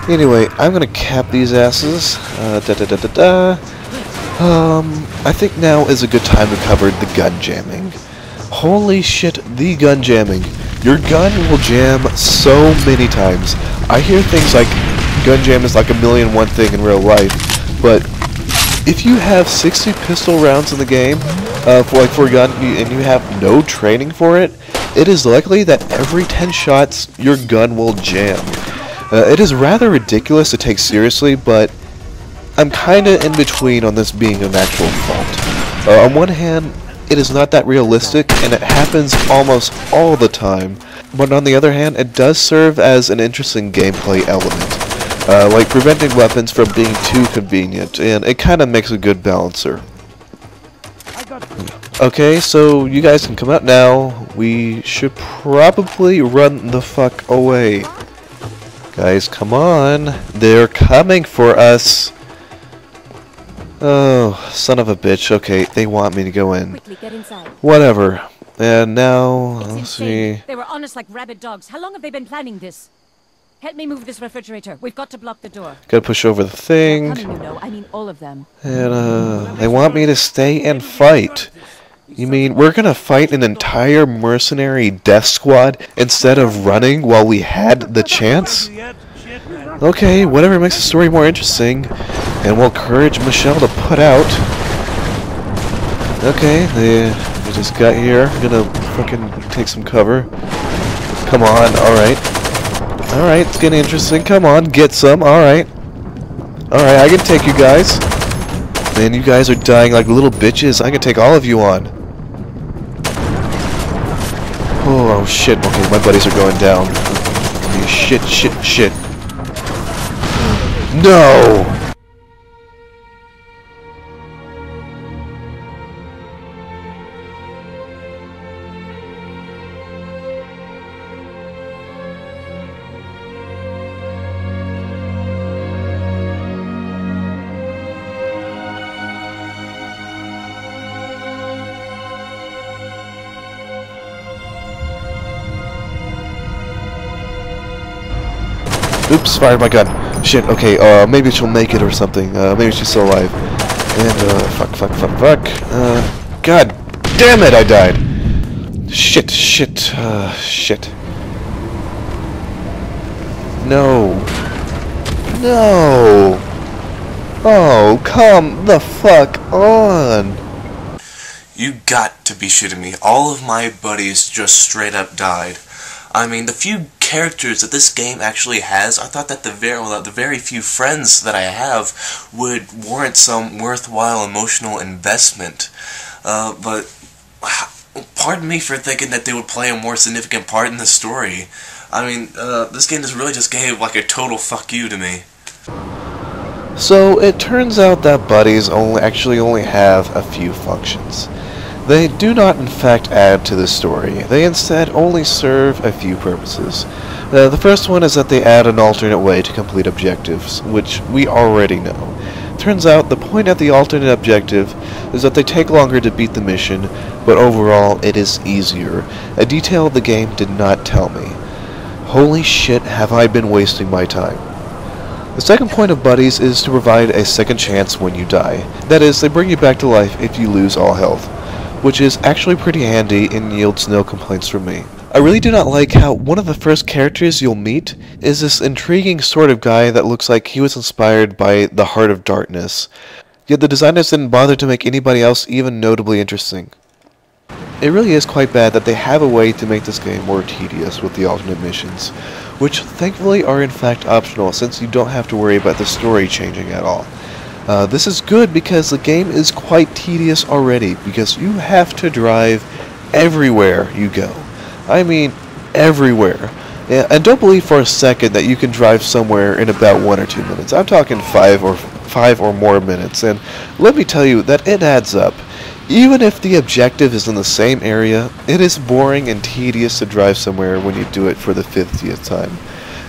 Anyway, I'm gonna cap these asses. I think now is a good time to cover the gun jamming. Holy shit, the gun jamming. Your gun will jam so many times. I hear things like gun jam is like 1,000,001 thing in real life, but if you have 60 pistol rounds in the game for a gun and you have no training for it, it is likely that every 10 shots your gun will jam. It is rather ridiculous to take seriously, but I'm kinda in between on this being an actual fault. On one hand, it is not that realistic, and it happens almost all the time, but on the other hand, it does serve as an interesting gameplay element, like preventing weapons from being too convenient, and it kinda makes a good balancer. Okay, so you guys can come out now. We should probably run the fuck away. Guys, come on. They're coming for us. Oh, son of a bitch. Okay, they want me to go in. Quickly, get inside. Whatever. And now, let's see. They were on us like rabid dogs. How long have they been planning this? Help me move this refrigerator. We've got to block the door. Gotta push over the thing. Coming, you know. I mean all of them. And, they want me to stay and fight. You mean we're gonna fight an entire mercenary death squad instead of running while we had the chance? Okay, whatever makes the story more interesting, and will encourage Michele to put out. Okay, they just got here. I'm gonna fucking take some cover. Come on, alright. Alright, it's getting interesting. Come on, get some, alright. Alright, I can take you guys. Man, you guys are dying like little bitches. I can take all of you on. Oh shit, okay, my buddies are going down. Shit, shit, shit. No! Oops, fired my gun. Shit, okay, maybe she'll make it or something. Maybe she's still alive. And, fuck. God damn it, I died! Shit. No. Oh, come the fuck on! You got to be shitting me. All of my buddies just straight up died. I mean, the few characters that this game actually has, I thought that the very few friends that I have would warrant some worthwhile emotional investment. But pardon me for thinking that they would play a more significant part in the story. I mean, this game just really just gave like a total fuck you to me. So it turns out that buddies only have a few functions. They do not in fact add to the story, they instead only serve a few purposes. The first one is that they add an alternate way to complete objectives, which we already know. Turns out the point at the alternate objective is that they take longer to beat the mission, but overall it is easier, a detail the game did not tell me. Holy shit, have I been wasting my time. The second point of buddies is to provide a second chance when you die. That is, they bring you back to life if you lose all health, which is actually pretty handy and yields no complaints from me. I really do not like how one of the first characters you'll meet is this intriguing sort of guy that looks like he was inspired by the Heart of Darkness, yet the designers didn't bother to make anybody else even notably interesting. It really is quite bad that they have a way to make this game more tedious with the alternate missions, which thankfully are in fact optional since you don't have to worry about the story changing at all. This is good because the game is quite tedious already, because you have to drive everywhere you go. I mean, everywhere. And don't believe for a second that you can drive somewhere in about 1 or 2 minutes. I'm talking 5 or more minutes, and let me tell you that it adds up. Even if the objective is in the same area, it is boring and tedious to drive somewhere when you do it for the 50th time.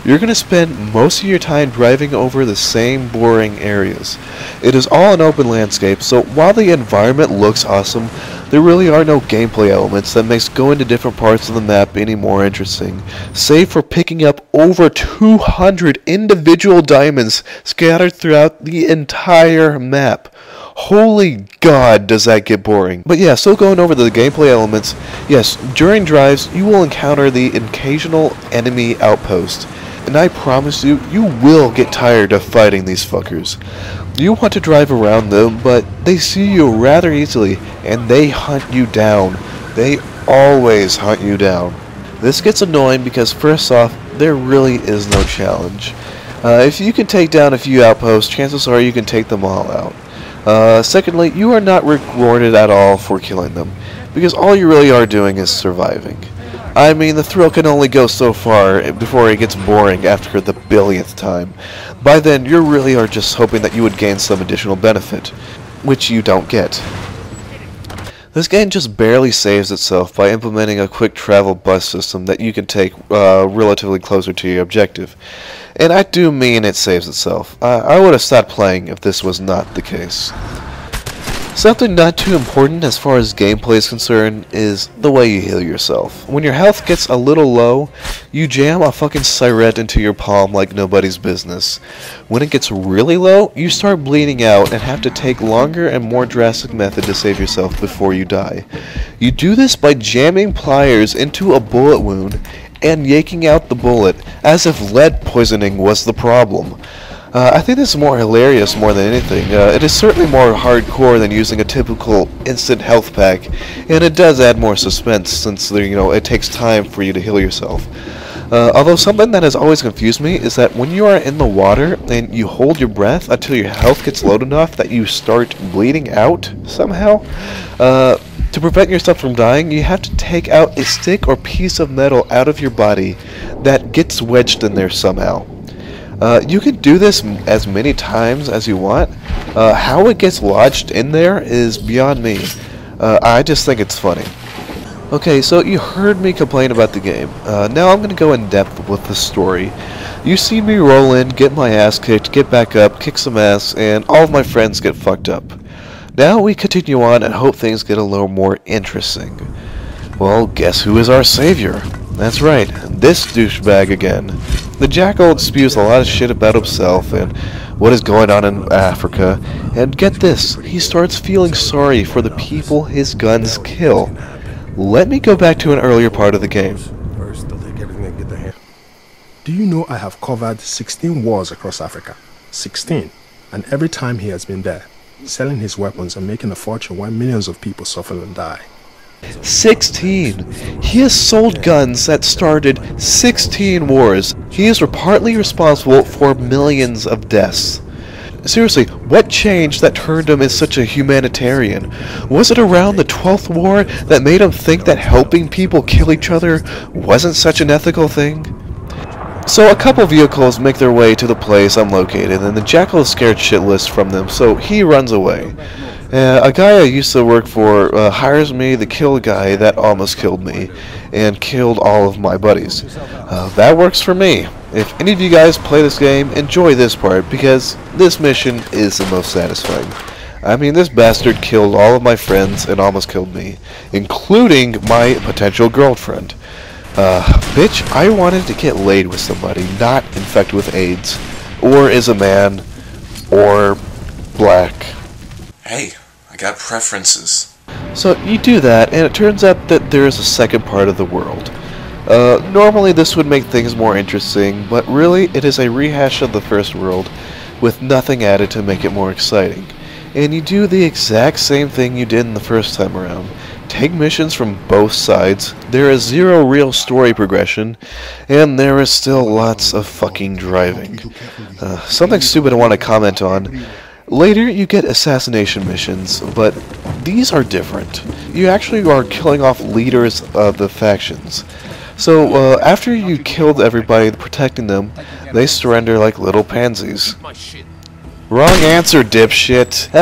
you're going to spend most of your time driving over the same boring areas. It is all an open landscape, so while the environment looks awesome, there really are no gameplay elements that makes going to different parts of the map any more interesting, save for picking up over 200 individual diamonds scattered throughout the entire map. Holy God, does that get boring. But yeah, so going over the gameplay elements, yes, during drives, you will encounter the occasional enemy outpost. And I promise you, you will get tired of fighting these fuckers. You want to drive around them, but they see you rather easily, and they hunt you down. They always hunt you down. This gets annoying because first off, there really is no challenge. If you can take down a few outposts, chances are you can take them all out. Secondly, you are not rewarded at all for killing them, because all you really are doing is surviving. I mean, the thrill can only go so far before it gets boring after the billionth time. By then, you really are just hoping that you would gain some additional benefit, which you don't get. This game just barely saves itself by implementing a quick travel bus system that you can take relatively closer to your objective. And I do mean it saves itself. I would have stopped playing if this was not the case. Something not too important as far as gameplay is concerned is the way you heal yourself. When your health gets a little low, you jam a fucking siret into your palm like nobody's business. When it gets really low, you start bleeding out and have to take longer and more drastic method to save yourself before you die. You do this by jamming pliers into a bullet wound and yanking out the bullet as if lead poisoning was the problem. I think this is more hilarious more than anything. It is certainly more hardcore than using a typical instant health pack, and it does add more suspense since it takes time for you to heal yourself. Although something that has always confused me is that when you are in the water and you hold your breath until your health gets low enough that you start bleeding out somehow, to prevent yourself from dying, you have to take out a stick or piece of metal out of your body that gets wedged in there somehow. You can do this as many times as you want. How it gets lodged in there is beyond me. I just think it's funny. Okay, so you heard me complain about the game. Now I'm going to go in depth with the story. You see me roll in, get my ass kicked, get back up, kick some ass, and all of my friends get fucked up. Now we continue on and hope things get a little more interesting. Well, guess who is our savior? That's right, this douchebag again. The jackal spews a lot of shit about himself and what is going on in Africa, and get this, he starts feeling sorry for the people his guns kill. Let me go back to an earlier part of the game. Do you know I have covered 16 wars across Africa? 16. And every time he has been there, selling his weapons and making a fortune while millions of people suffer and die. 16. He has sold guns that started 16 wars. He is partly responsible for millions of deaths. Seriously, what changed that turned him into such a humanitarian? Was it around the 12th war that made him think that helping people kill each other wasn't such an ethical thing? So a couple vehicles make their way to the place I'm located, and the jackal is scared shitless from them, so he runs away. A guy I used to work for hires me to kill a guy that almost killed me and killed all of my buddies. That works for me. If any of you guys play this game, enjoy this part because this mission is the most satisfying. I mean, this bastard killed all of my friends and almost killed me, including my potential girlfriend. Bitch, I wanted to get laid with somebody not infected with AIDS, or is a man, or black. Hey, I got preferences. So you do that, and it turns out that there is a second part of the world. Normally this would make things more interesting, but really it is a rehash of the first world, with nothing added to make it more exciting. And you do the exact same thing you did in the first time around. Take missions from both sides, there is zero real story progression, and there is still lots of fucking driving. Something stupid I want to comment on. Later you get assassination missions, but these are different. You actually are killing off leaders of the factions. So after you killed everybody protecting them, they surrender like little pansies. Wrong answer, dipshit.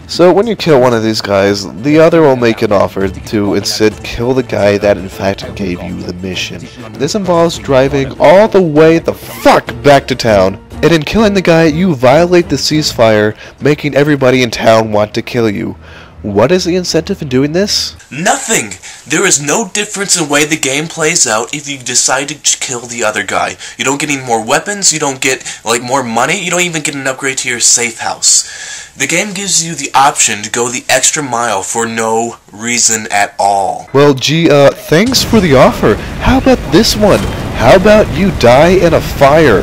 So when you kill one of these guys, the other will make an offer to instead kill the guy that in fact gave you the mission. This involves driving all the way the fuck back to town. And in killing the guy, you violate the ceasefire, making everybody in town want to kill you. What is the incentive in doing this? Nothing! There is no difference in the way the game plays out if you decide to kill the other guy. You don't get any more weapons, you don't get, like, more money, you don't even get an upgrade to your safe house. The game gives you the option to go the extra mile for no reason at all. Well, gee, thanks for the offer. How about this one? How about you die in a fire?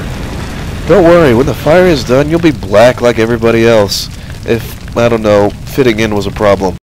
Don't worry, when the fire is done, you'll be black like everybody else. If, I don't know, fitting in was a problem.